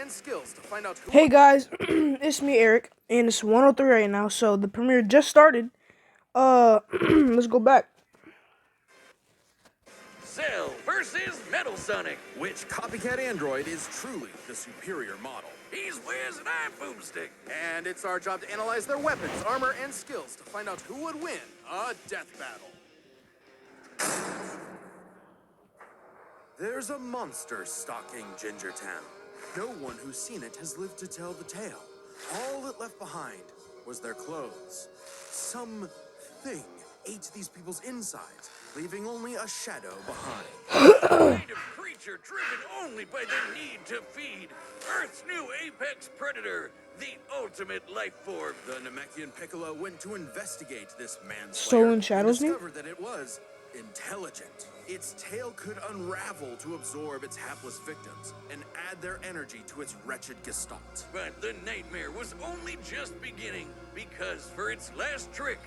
and skills to find out who. Hey guys, it's me Eric, and it's 103 right now. So the premiere just started. Let's go back. Cell versus Metal Sonic. Which copycat android is truly the superior model? He's Wiz and I'm Boomstick. And it's our job to analyze their weapons, armor, and skills to find out who would win a death battle. There's a monster stalking Gingertown. No one who's seen it has lived to tell the tale. All it left behind was their clothes. Something ate these people's insides, leaving only a shadow behind. A kind of creature driven only by their need to feed. Earth's new apex predator, the ultimate life form. The Namekian Piccolo went to investigate this manslayer Stolen Shadows and name? discovered that it was intelligent. Its tail could unravel to absorb its hapless victims and add their energy to its wretched gestalt. But the nightmare was only just beginning, because for its last trick,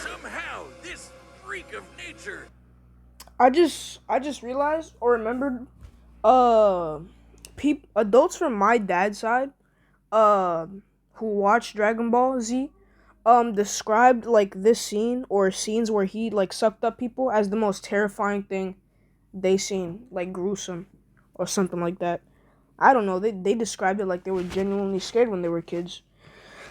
somehow this freak of nature. I just realized or remembered. Adults from my dad's side, who watched Dragon Ball Z, described like this scene or scenes where he like sucked up people as the most terrifying thing they seen, like gruesome or something like that. I don't know. They described it like they were genuinely scared when they were kids.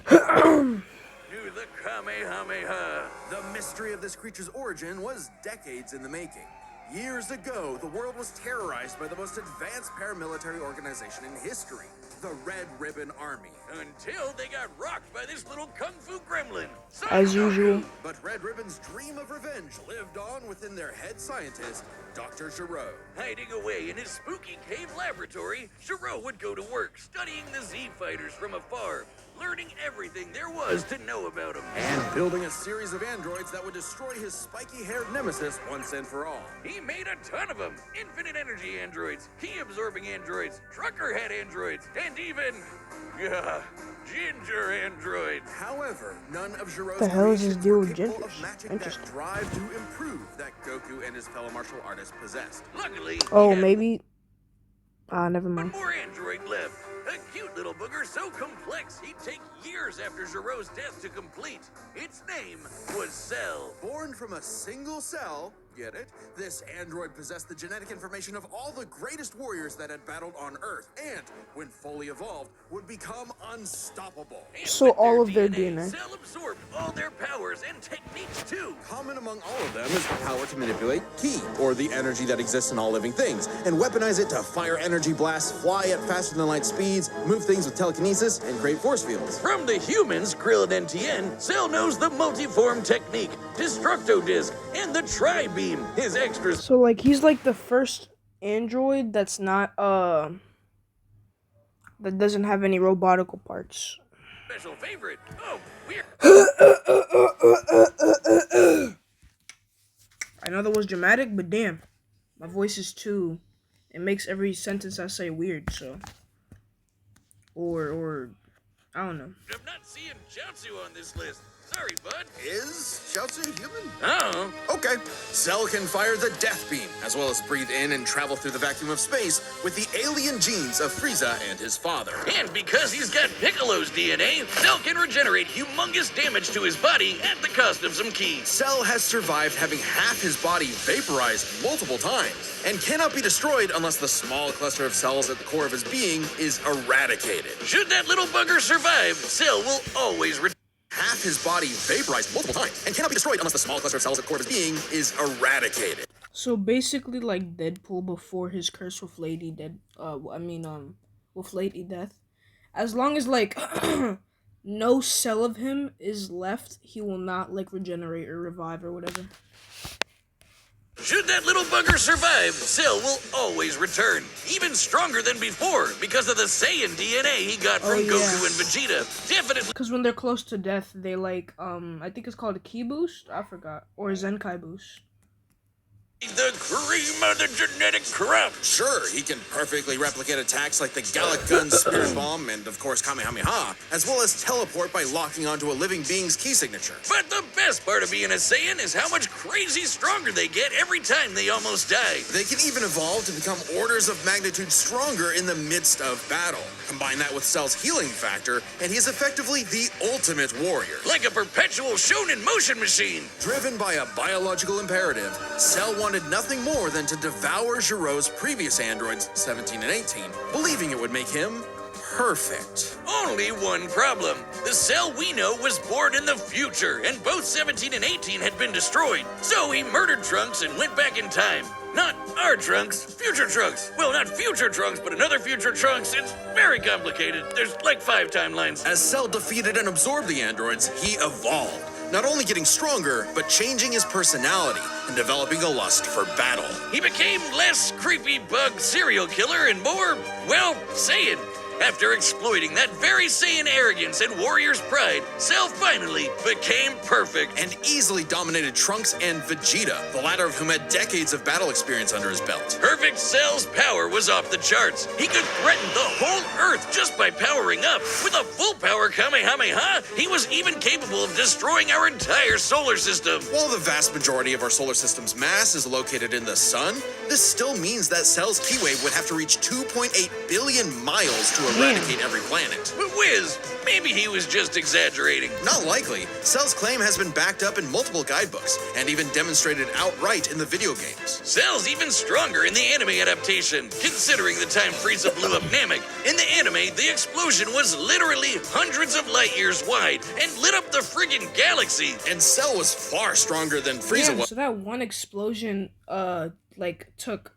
Do the Kamehameha. The mystery of this creature's origin was decades in the making. Years ago, the world was terrorized by the most advanced paramilitary organization in history, the Red Ribbon Army. Until they got rocked by this little kung fu gremlin. As usual. But Red Ribbon's dream of revenge lived on within their head scientist, Dr. Gero. Hiding away in his spooky cave laboratory, Gero would go to work studying the Z fighters from afar, learning everything there was to know about them. And building a series of androids that would destroy his spiky-haired nemesis once and for all. He made a ton of them. Infinite energy androids, key-absorbing androids, trucker head androids, and even, ginger android. However, none of Gero's The hell is this creations deal were with capable gingers? of matching that Interesting. drive to improve that Goku and his fellow martial artists possessed. Luckily, Oh, he had maybe. Never one mind. more android left. A cute little booger so complex he'd take years after Gero's death to complete. Its name was Cell. Born from a single cell, get it? This android possessed the genetic information of all the greatest warriors that had battled on Earth, and, when fully evolved, would become unstoppable. And So with all of their DNA. Cell absorbed all their powers and techniques too. Common among all of them is the power to manipulate ki, or the energy that exists in all living things, and weaponize it to fire energy blasts, fly at faster than light speeds, move things with telekinesis, and create force fields. From the humans, Krillin and Tien, Cell knows the multiform technique, Destructo Disc, and the Tri-Beam, his extras. So like he's like the first android that's not that doesn't have any robotical parts. Special favorite. Oh, weird. I know that was dramatic, but damn, my voice is too. It makes every sentence I say weird. So, or I don't know. I'm not seeing Chaozu on this list. Sorry, bud. Is Chaozu human? Oh. Okay. Cell can fire the Death Beam, as well as breathe in and travel through the vacuum of space with the alien genes of Frieza and his father. And because he's got Piccolo's DNA, Cell can regenerate humongous damage to his body at the cost of some keys. Cell has survived having half his body vaporized multiple times, and cannot be destroyed unless the small cluster of cells at the core of his being is eradicated. Should that little bugger survive, Cell will always return. Half his body vaporized multiple times, and cannot be destroyed unless the small cluster of cells at the core of his being is eradicated. So basically, like Deadpool before his curse with with Lady Death. As long as like no cell of him is left, he will not like regenerate or revive or whatever. Should that little bugger survive, Cell will always return, even stronger than before, because of the Saiyan DNA he got from yeah. Goku and Vegeta. Definitely. Because when they're close to death, they like I think it's called a Ki boost. I forgot, or Zenkai boost. The cream of the genetic crop. Sure, he can perfectly replicate attacks like the Gallic Gun, Spirit Bomb, and of course Kamehameha, as well as teleport by locking onto a living being's key signature. But the best part of being a Saiyan is how much crazy stronger they get every time they almost die. They can even evolve to become orders of magnitude stronger in the midst of battle. Combine that with Cell's healing factor, and he is effectively the ultimate warrior. Like a perpetual shonen motion machine. Driven by a biological imperative, Cell wanted nothing more than to devour Giro's previous androids, 17 and 18, believing it would make him perfect. Only one problem. The Cell we know was born in the future, and both 17 and 18 had been destroyed. So he murdered Trunks and went back in time. Not our Trunks, future Trunks. Well, not future Trunks, but another future Trunks. It's very complicated. There's like 5 timelines. As Cell defeated and absorbed the androids, he evolved, not only getting stronger, but changing his personality and developing a lust for battle. He became less creepy bug serial killer and more, well, Saiyan. After exploiting that very Saiyan arrogance and warrior's pride, Cell finally became perfect. And easily dominated Trunks and Vegeta, the latter of whom had decades of battle experience under his belt. Perfect Cell's power was off the charts. He could threaten the whole Earth just by powering up. With a full power Kamehameha, he was even capable of destroying our entire solar system. While the vast majority of our solar system's mass is located in the sun, this still means that Cell's Ki Wave would have to reach 2.8 billion miles to eradicate every planet. But Wiz, maybe he was just exaggerating. Not likely. Cell's claim has been backed up in multiple guidebooks, and even demonstrated outright in the video games. Cell's even stronger in the anime adaptation, considering the time Frieza blew up Namek. In the anime, the explosion was literally hundreds of light years wide and lit up the friggin' galaxy. And Cell was far stronger than Frieza Damn, was. so that one explosion, like took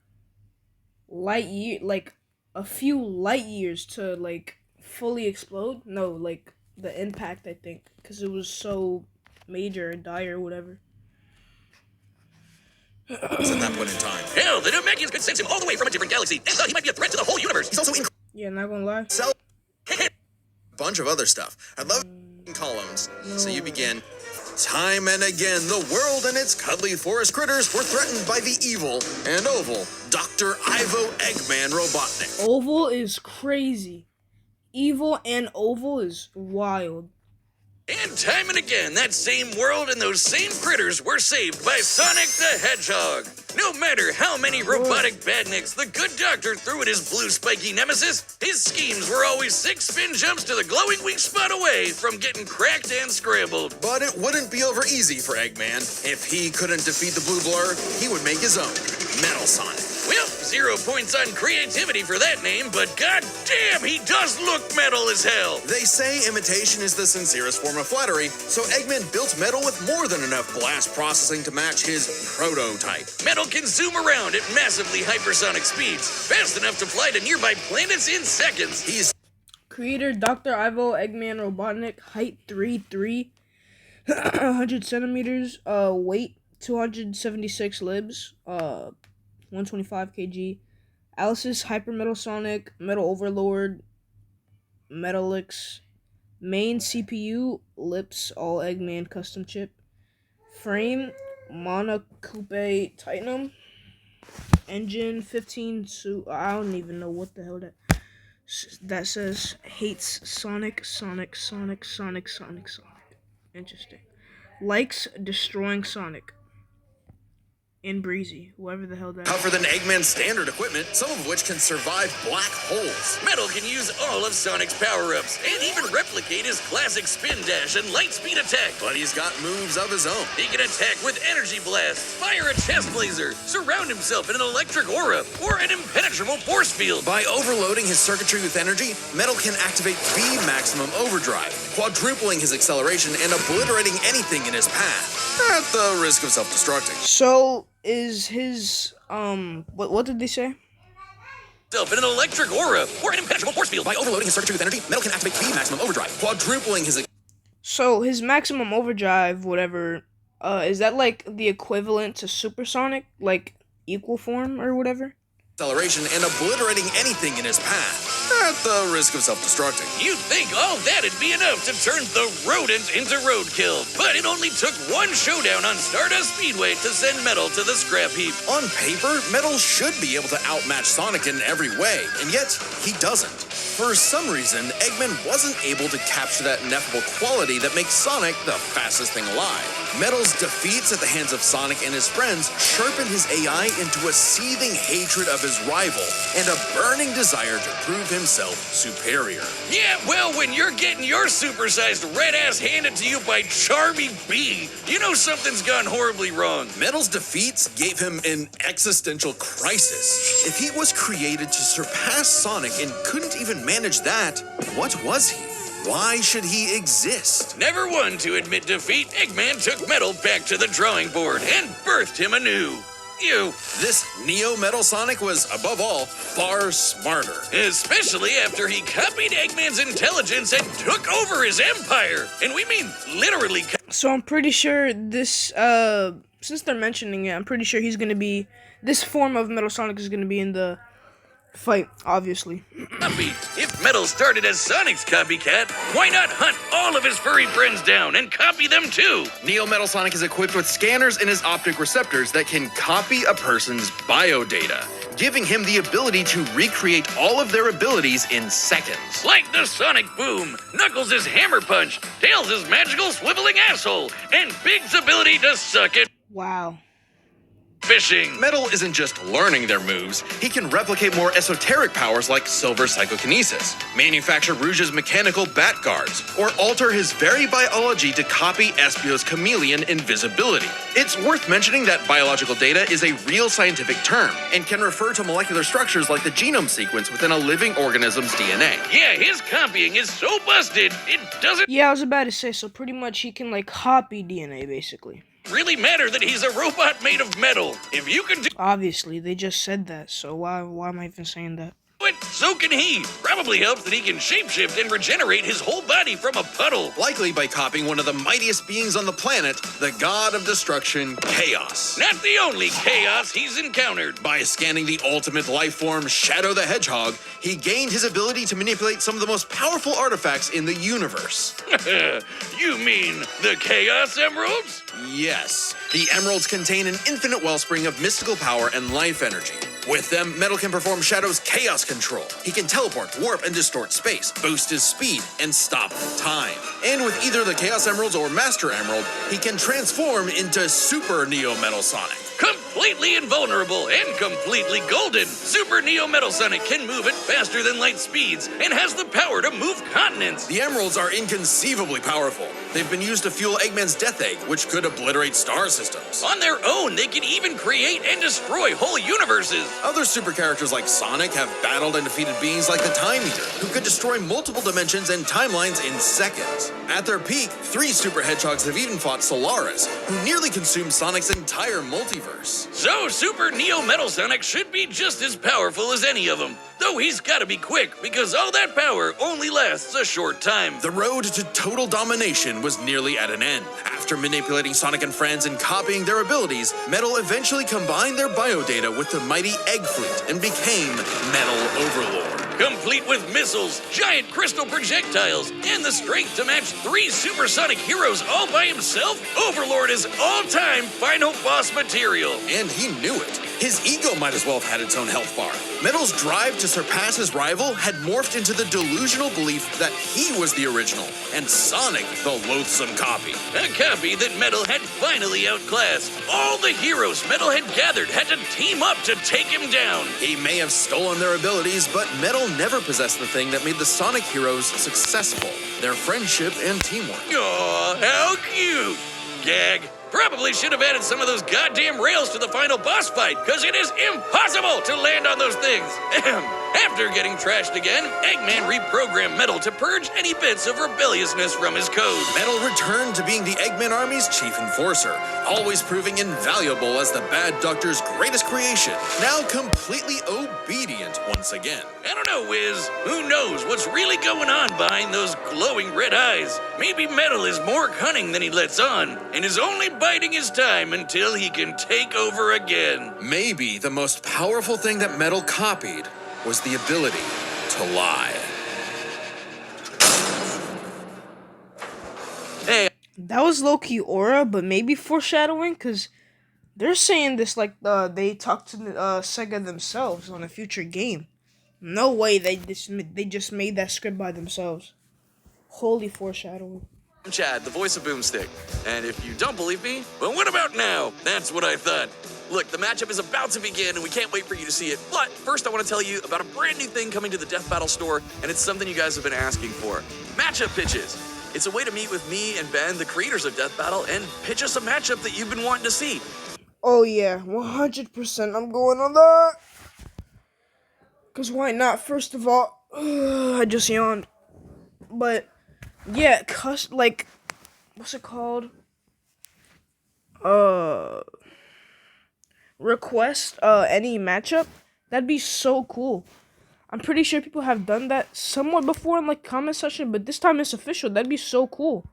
a few light years to like fully explode. No, like the impact, I think, because it was so major and dire or whatever. At that point in time. Hell, the Namekians could sense him all the way from a different galaxy and thought he might be a threat to the whole universe. He's also in Yeah, not gonna lie. Cell. A bunch of other stuff. I love columns. So you begin. Time and again, the world and its cuddly forest critters were threatened by the evil and oval Dr. Ivo Eggman Robotnik. Oval is crazy. Evil and Oval is wild. And time and again, that same world and those same critters were saved by Sonic the Hedgehog. No matter how many robotic badniks the good doctor threw at his blue spiky nemesis, his schemes were always 6 spin jumps to the glowing weak spot away from getting cracked and scrambled. But it wouldn't be over easy for Eggman. If he couldn't defeat the Blue Blur, he would make his own, Metal Sonic. Well, 0 points on creativity for that name, but goddamn, he does look metal as hell. They say imitation is the sincerest form of flattery, so Eggman built Metal with more than enough blast processing to match his prototype. Metal can zoom around at massively hypersonic speeds, fast enough to fly to nearby planets in seconds. He's Creator Dr. Ivo Eggman Robotnik, height 3'3", 100 centimeters, weight 276 libs, 125 kg. Alice's Hyper Metal Sonic, Metal Overlord, Metalix. Main CPU, Lips, all Eggman custom chip. Frame, Monocoupe Titanum. Engine 15 I don't even know what the hell that says. Hates Sonic. Interesting. Likes destroying Sonic. And Breezy, whoever the hell that is. tougher than Eggman's standard equipment, some of which can survive black holes. Metal can use all of Sonic's power-ups and even replicate his classic spin dash and light speed attack. But he's got moves of his own. He can attack with energy blast, fire a chest laser, surround himself in an electric aura, or an impenetrable force field. By overloading his circuitry with energy, Metal can activate B maximum overdrive, quadrupling his acceleration and obliterating anything in his path, at the risk of self-destructing. So is his what did they say? Self in an electric aura, or an impenetrable force field. By overloading his circuitry with energy, Metal can activate B maximum overdrive, quadrupling his So his maximum overdrive, whatever, is that like the equivalent to supersonic, like equal form or whatever? acceleration and obliterating anything in his path, at the risk of self-destructing. You'd think all that'd be enough to turn the rodent into roadkill, but it only took one showdown on Stardust Speedway to send Metal to the scrap heap. On paper, Metal should be able to outmatch Sonic in every way, and yet he doesn't. For some reason, Eggman wasn't able to capture that ineffable quality that makes Sonic the fastest thing alive. Metal's defeats at the hands of Sonic and his friends sharpened his AI into a seething hatred of his rival and a burning desire to prove himself superior. Yeah, well, when you're getting your supersized red ass handed to you by Charmy B, you know something's gone horribly wrong. Metal's defeats gave him an existential crisis. If he was created to surpass Sonic and couldn't even manage that, what was he? Why should he exist? Never one to admit defeat, Eggman took Metal back to the drawing board and birthed him anew. You. This Neo Metal Sonic was, above all, far smarter. Especially after he copied Eggman's intelligence and took over his empire. And we mean literally. So I'm pretty sure this, since they're mentioning it, I'm pretty sure this form of Metal Sonic is gonna be in the fight, obviously. Copy. If Metal started as Sonic's copycat, why not hunt all of his furry friends down and copy them too? Neo Metal Sonic is equipped with scanners in his optic receptors that can copy a person's biodata, giving him the ability to recreate all of their abilities in seconds. Like the Sonic Boom, Knuckles' Hammer Punch, Tails' magical swiveling asshole, and Big's ability to suck at Wow. fishing. Metal isn't just learning their moves, he can replicate more esoteric powers like Silver Psychokinesis, manufacture Rouge's mechanical bat guards, or alter his very biology to copy Espio's chameleon invisibility. It's worth mentioning that biological data is a real scientific term, and can refer to molecular structures like the genome sequence within a living organism's DNA. Yeah, his copying is so busted, it doesn't Yeah, I was about to say, so pretty much he can, like, copy DNA, basically. really matter that he's a robot made of metal. If you can do Obviously, they just said that, so why am I even saying that? it, so can he. Probably helps that he can shapeshift and regenerate his whole body from a puddle. Likely by copying one of the mightiest beings on the planet, the god of destruction, Chaos. Not the only chaos he's encountered. By scanning the ultimate life form, Shadow the Hedgehog, he gained his ability to manipulate some of the most powerful artifacts in the universe. You mean the Chaos Emeralds? Yes, the emeralds contain an infinite wellspring of mystical power and life energy. With them, Metal can perform Shadow's chaos control. He can teleport, warp, and distort space, boost his speed, and stop time. And with either the Chaos Emeralds or Master Emerald, he can transform into Super Neo Metal Sonic. Completely invulnerable and completely golden, Super Neo Metal Sonic can move at faster than light speeds and has the power to move continents. The emeralds are inconceivably powerful. They've been used to fuel Eggman's Death Egg, which could obliterate star systems. On their own, they can even create and destroy whole universes. Other super characters like Sonic have battled and defeated beings like the Time Eater, who could destroy multiple dimensions and timelines in seconds. At their peak, 3 super hedgehogs have even fought Solaris, who nearly consumed Sonic's entire multiverse. So Super Neo Metal Sonic should be just as powerful as any of them. Though he's gotta be quick, because all that power only lasts a short time. The road to total domination was nearly at an end. After manipulating Sonic and friends and copying their abilities, Metal eventually combined their biodata with the mighty Egg Fleet and became Metal Overlord. Complete with missiles, giant crystal projectiles, and the strength to match 3 supersonic heroes all by himself, Overlord is all-time final boss material. And he knew it. His ego might as well have had its own health bar. Metal's drive to surpass his rival had morphed into the delusional belief that he was the original, and Sonic the loathsome copy. A copy that Metal had finally outclassed. All the heroes Metal had gathered had to team up to take him down. He may have stolen their abilities, but Metal never possessed the thing that made the Sonic heroes successful, their friendship and teamwork. Aw, how cute! Gag. Probably should have added some of those goddamn rails to the final boss fight, because it is impossible to land on those things. After getting trashed again, Eggman reprogrammed Metal to purge any bits of rebelliousness from his code. Metal returned to being the Eggman Army's chief enforcer, always proving invaluable as the Bad Doctor's greatest creation, now completely obedient once again. I don't know, Wiz. Who knows what's really going on behind those glowing red eyes? Maybe Metal is more cunning than he lets on, and is only biding his time until he can take over again. Maybe the most powerful thing that Metal copied was the ability to lie. Hey, That was low-key aura, but maybe foreshadowing, because they're saying this like they talked to Sega themselves on a future game. No way they just made that script by themselves. Holy foreshadowing. I'm Chad, the voice of Boomstick. And if you don't believe me, well, what about now? That's what I thought. Look, the matchup is about to begin, and we can't wait for you to see it. But first, I want to tell you about a brand new thing coming to the Death Battle store, and it's something you guys have been asking for. Matchup pitches. It's a way to meet with me and Ben, the creators of Death Battle, and pitch us a matchup that you've been wanting to see. Oh yeah, 100% I'm going on that. Cause why not? First of all, I just yawned. But yeah, like, what's it called? Request any matchup. That'd be so cool. I'm pretty sure people have done that somewhat before in like comment section, but this time it's official. That'd be so cool.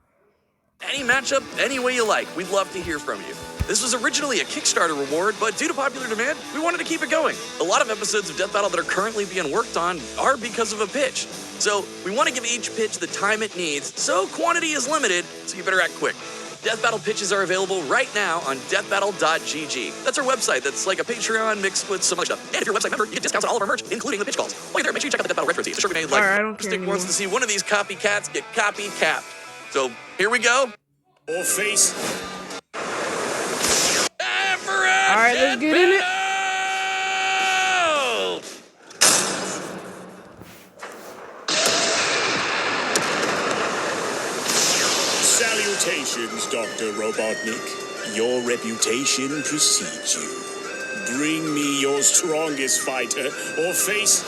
Any matchup, any way you like. We'd love to hear from you. This was originally a Kickstarter reward, but due to popular demand, we wanted to keep it going. A lot of episodes of Death Battle that are currently being worked on are because of a pitch. So we want to give each pitch the time it needs, so quantity is limited, so you better act quick. Death Battle pitches are available right now on deathbattle.gg. That's our website that's like a Patreon mixed with some other stuff. And if you're a website member, you get discounts on all of our merch, including the pitch calls. While you're there, make sure you check out the Death Battle retro tee. The shirt we made, like, Alright, I don't care Stick wants anymore. to see one of these copycats get copy-capped. So here we go. Or face. Alright, let's get in it. Salutations, Dr. Robotnik. Your reputation precedes you. Bring me your strongest fighter, or face.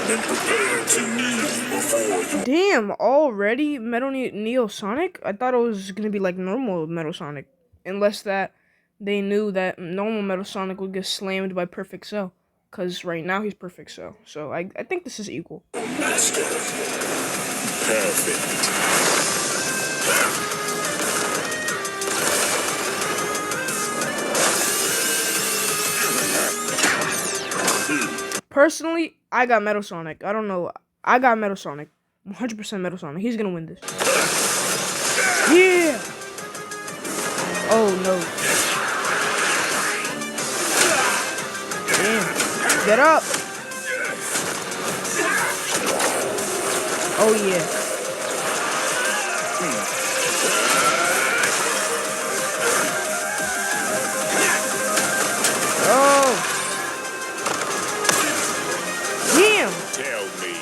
Then prepare to kneel before you. Damn, already Metal Neo Sonic? I thought it was gonna be like normal Metal Sonic. Unless that they knew that normal Metal Sonic would get slammed by Perfect Cell. Cause right now he's Perfect Cell. So I think this is equal. Master. Perfect. Personally, I got Metal Sonic. I don't know. I got Metal Sonic. 100% Metal Sonic. He's gonna win this. Yeah! Oh no. Damn. Get up! Oh yeah. Oh! Damn! Tell me,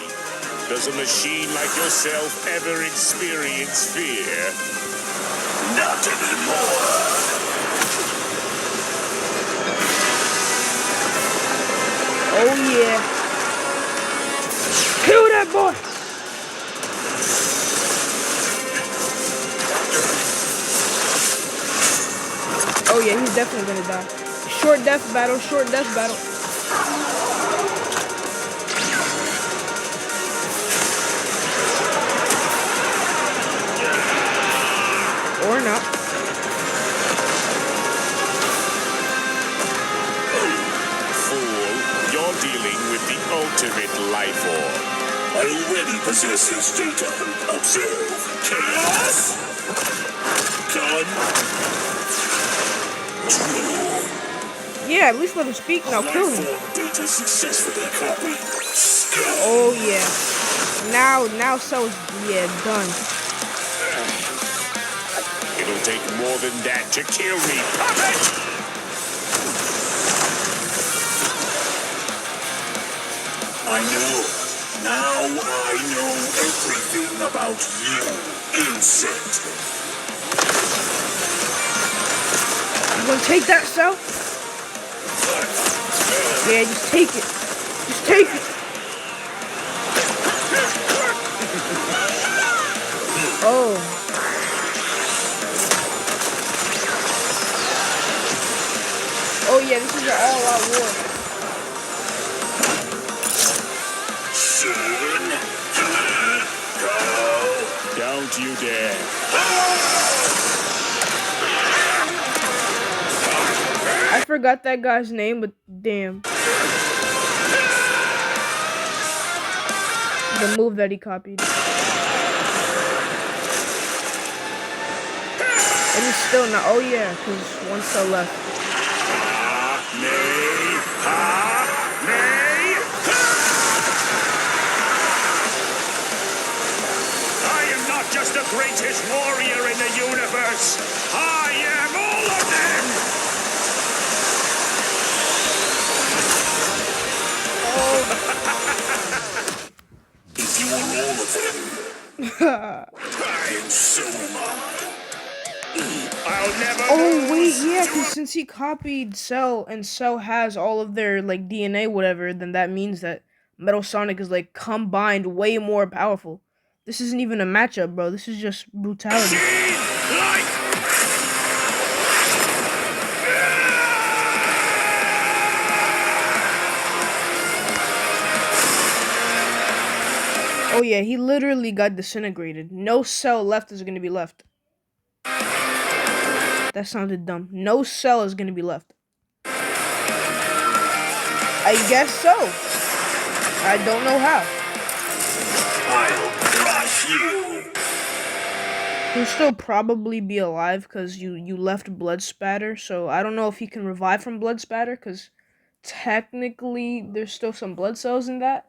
does a machine like yourself ever experience fear? Not anymore. Oh yeah. Kill that boy! Oh yeah, he's definitely gonna die. Short death battle, short death battle. Or not. Fool, you're dealing with the ultimate life form. I already possess his data. Observe. Chaos. Done. Yeah, at least let him speak now. Kill him. Data successfully copied. Oh yeah. Now Cell's done. It'll take more than that to kill me, puppet! I know. Now I know everything about you, insect. You gonna take that, Cell? Yeah, just take it. Just take it. Oh. Oh yeah, this is an all-out war. Soon, go. Don't you dare. I forgot that guy's name, but damn. The move that he copied. And he's still not. Oh yeah, because one cell left. I am not just the greatest warrior in the universe. I am all of them! If you are all of them, I'm Soma. I'll never Oh wait, lose yeah, to because since he copied Cell and Cell has all of their like DNA, whatever, then that means that Metal Sonic is like combined way more powerful. This isn't even a matchup, bro. This is just brutality. Like Oh yeah, he literally got disintegrated. No Cell left is gonna be left. That sounded dumb. No Cell is gonna be left. I guess so. I don't know how. I'll crush you. He'll still probably be alive because you left Blood Spatter, so I don't know if he can revive from Blood Spatter because technically there's still some blood cells in that.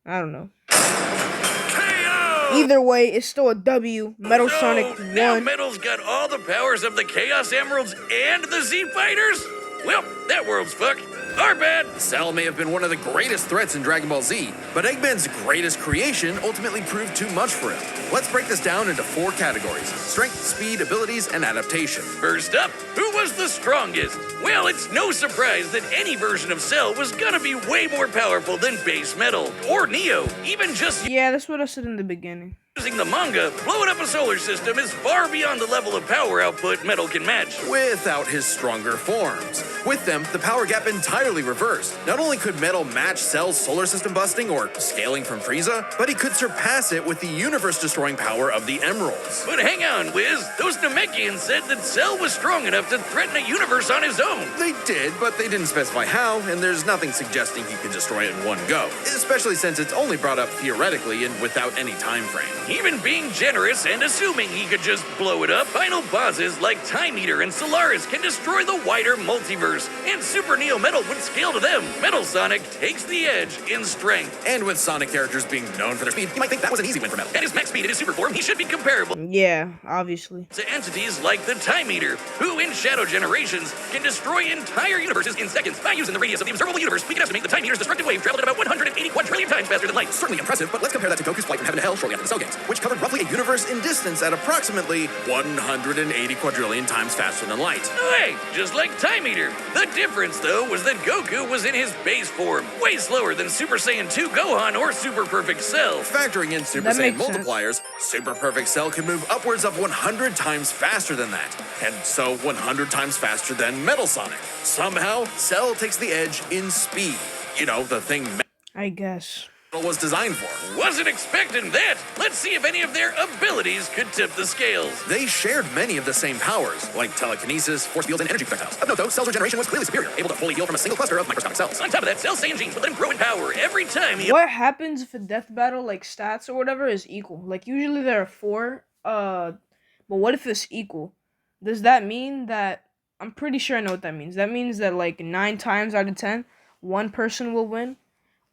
I don't know. KO! Either way, it's still a W. Metal So, Sonic now won. Metal's got all the powers of the Chaos Emeralds and the Z Fighters? Well, that world's fucked. Our bad. Cell may have been one of the greatest threats in Dragon Ball Z, but Eggman's greatest creation ultimately proved too much for him. Let's break this down into 4 categories: strength, speed, abilities, and adaptation. First up, who was the strongest? Well, it's no surprise that any version of Cell was gonna be way more powerful than Base Metal or Neo. Even just Yeah, that's what I said in the beginning. using the manga, blowing up a solar system is far beyond the level of power output Metal can match. Without his stronger forms. With them, the power gap entirely reversed. Not only could Metal match Cell's solar system busting or scaling from Frieza, but he could surpass it with the universe-destroying power of the Emeralds. But hang on, Wiz. Those Namekians said that Cell was strong enough to threaten a universe on his own. They did, but they didn't specify how, and there's nothing suggesting he can destroy it in one go. Especially since it's only brought up theoretically and without any time frame. Even being generous and assuming he could just blow it up, final bosses like Time Eater and Solaris can destroy the wider multiverse, and Super Neo Metal would scale to them. Metal Sonic takes the edge in strength. And with Sonic characters being known for their speed, you might think that was an easy win for Metal. At his max speed in his super form, he should be comparable Yeah, obviously. to entities like the Time Eater, who in Shadow Generations can destroy entire universes in seconds. By using the radius of the observable universe, we can estimate the Time Eater's destructive wave traveled at about 180 quadrillion times faster than light. Certainly impressive, but let's compare that to Goku's flight from heaven to hell shortly after the Cell Games, which covered roughly a universe in distance at approximately 180 quadrillion times faster than light. Hey, just like Time Eater. The difference, though, was that Goku was in his base form, way slower than Super Saiyan 2 Gohan or Super Perfect Cell. Factoring in Super That Saiyan makes sense. multipliers, Super Perfect Cell can move upwards of 100 times faster than that, and so 100 times faster than Metal Sonic. Somehow, Cell takes the edge in speed. You know, the thing I guess. Metal was designed for. Wasn't expecting that. Let's see if any of their abilities could tip the scales. They shared many of the same powers, like telekinesis, force fields, and energy projectiles. Of note, though, Cell's regeneration was clearly superior, able to fully heal from a single cluster of microscopic cells. On top of that, Cell Saiyan genes would let him grow in power every time he What happens if a death battle, like stats or whatever, is equal? Like usually there are 4, but what if it's equal? Does that mean that I'm pretty sure I know what that means. That means that like 9 times out of 10, one person will win,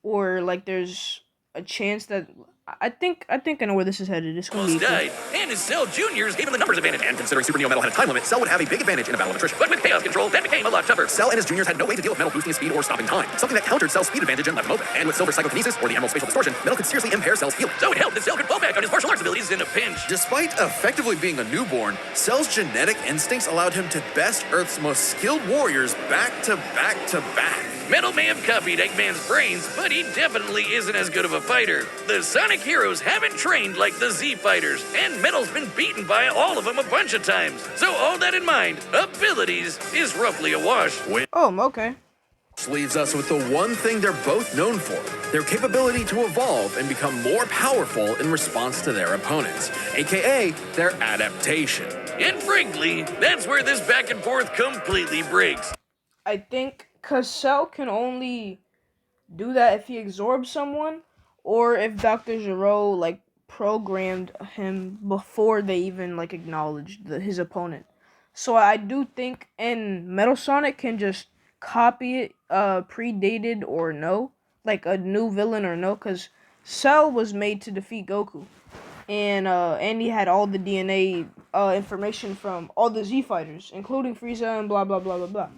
or like there's a chance that I think I know where this is headed. It's gonna be almost equal. died, and his Cell Juniors gave him the numbers advantage. And considering Super Neo Metal had a time limit, Cell would have a big advantage in a battle of attrition. But with Chaos Control, that became a lot tougher. Cell and his juniors had no way to deal with Metal boosting his speed or stopping time, something that countered Cell's speed advantage and left him open. And with Silver's psychokinesis or the Emerald spatial distortion, Metal could seriously impair Cell's healing. So it helped that Cell could fall back on his martial arts abilities in a pinch. Despite effectively being a newborn, Cell's genetic instincts allowed him to best Earth's most skilled warriors back to back to back. Metal may have copied Eggman's brains, but he definitely isn't as good of a fighter. The Sonic heroes haven't trained like the Z fighters, and Metal's been beaten by all of them a bunch of times. So all that in mind, abilities is roughly a wash. Which Okay. leaves us with the one thing they're both known for, their capability to evolve and become more powerful in response to their opponents, aka their adaptation. And frankly, that's where this back and forth completely breaks. I think because Cell can only do that if he absorbs someone, or if Dr. Gero like programmed him before they even like acknowledged his opponent. So I do think, and Metal Sonic can just copy it, predated or no, like a new villain or no, because Cell was made to defeat Goku, and he had all the DNA information from all the Z fighters, including Frieza and blah blah blah blah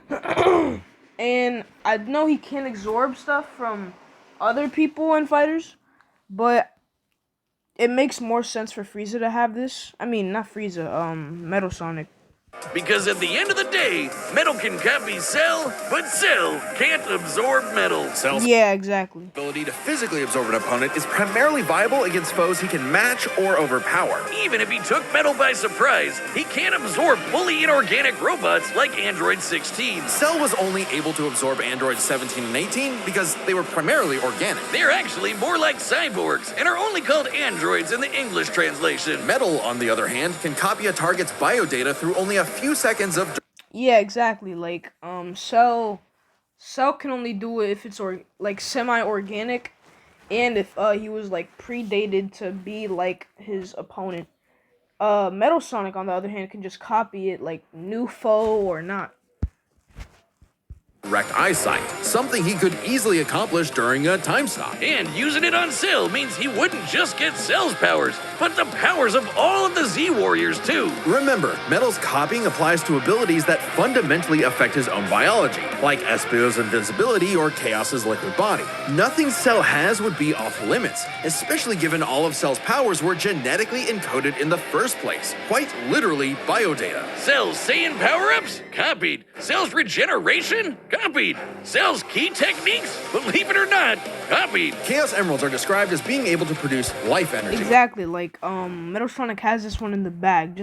blah. And I know he can absorb stuff from other people and fighters, but it makes more sense for Frieza to have this. I mean, not Frieza, Metal Sonic. Because at the end of the day, metal can copy Cell, but Cell can't absorb metal. Cell's Yeah, exactly. ability to physically absorb an opponent is primarily viable against foes he can match or overpower. Even if he took metal by surprise, he can't absorb fully inorganic robots like Android 16. Cell was only able to absorb androids 17 and 18 because they were primarily organic. They're actually more like cyborgs and are only called androids in the English translation. Metal, on the other hand, can copy a target's biodata through only a few seconds of Yeah, exactly. Like, Cell can only do it if it's like semi-organic, and if he was like predated to be like his opponent. Metal Sonic, on the other hand, can just copy it like new foe or not. direct eyesight, something he could easily accomplish during a time stop. And using it on Cell means he wouldn't just get Cell's powers, but the powers of all of the Z Warriors too. Remember, Metal's copying applies to abilities that fundamentally affect his own biology, like Espio's invincibility or Chaos's liquid body. Nothing Cell has would be off limits, especially given all of Cell's powers were genetically encoded in the first place. Quite literally, biodata. Cell's Saiyan power-ups? Copied. Cell's regeneration? Copied. Cell's key techniques? Believe it or not, copied. Chaos Emeralds are described as being able to produce life energy. Exactly, like Metal Sonic has this one in the bag.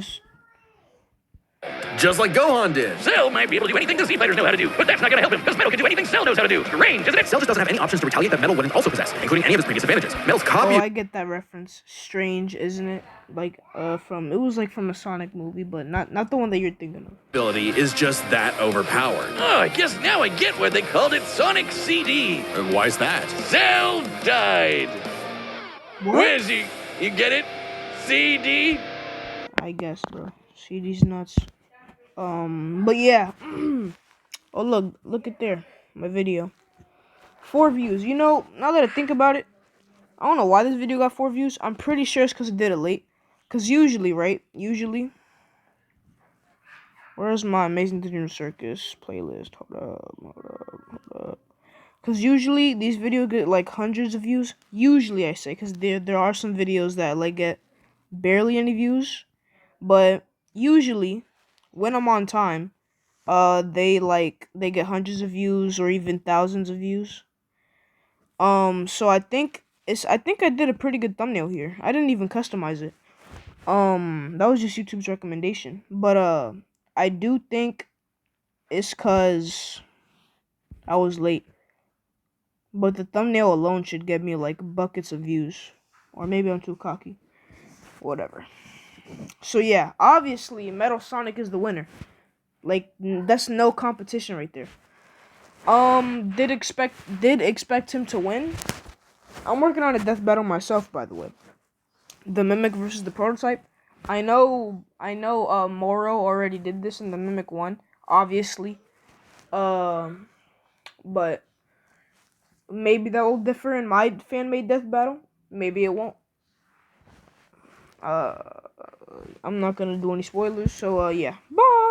Just like Gohan did. Cell might be able to do anything the Z fighters know how to do, but that's not gonna help him, because Metal can do anything Cell knows how to do. Range, isn't it? Cell just doesn't have any options to retaliate that Metal wouldn't also possess, including any of his previous advantages. Metal's Oh, copy I get that reference. Strange, isn't it? Like it was like from a Sonic movie, but not the one that you're thinking of. ability is just that overpowered. Oh, I guess now I get why they called it Sonic CD. Why's that? Cell died. Where is he? You get it? CD? I guess, bro. CD's nuts. But yeah. Oh, look at there. My video. 4 views. You know, now that I think about it, I don't know why this video got 4 views. I'm pretty sure it's because I did it late. Because usually, right? Where's my Amazing Digital Circus playlist? Hold up. Because usually, these videos get like hundreds of views. Usually, I say. Because there are some videos that like get barely any views. But usually, when I'm on time, they get hundreds of views or even thousands of views. So I think I did a pretty good thumbnail here. I didn't even customize it. That was just YouTube's recommendation. But I do think it's cause I was late. But the thumbnail alone should get me like buckets of views. Or maybe I'm too cocky. Whatever. So yeah, obviously Metal Sonic is the winner. Like that's no competition right there. Did expect him to win. I'm working on a death battle myself, by the way. The Mimic versus the Prototype. I know Moro already did this in the Mimic 1, obviously. But maybe that will differ in my fan-made death battle. Maybe it won't. I'm not gonna do any spoilers, so yeah. Bye!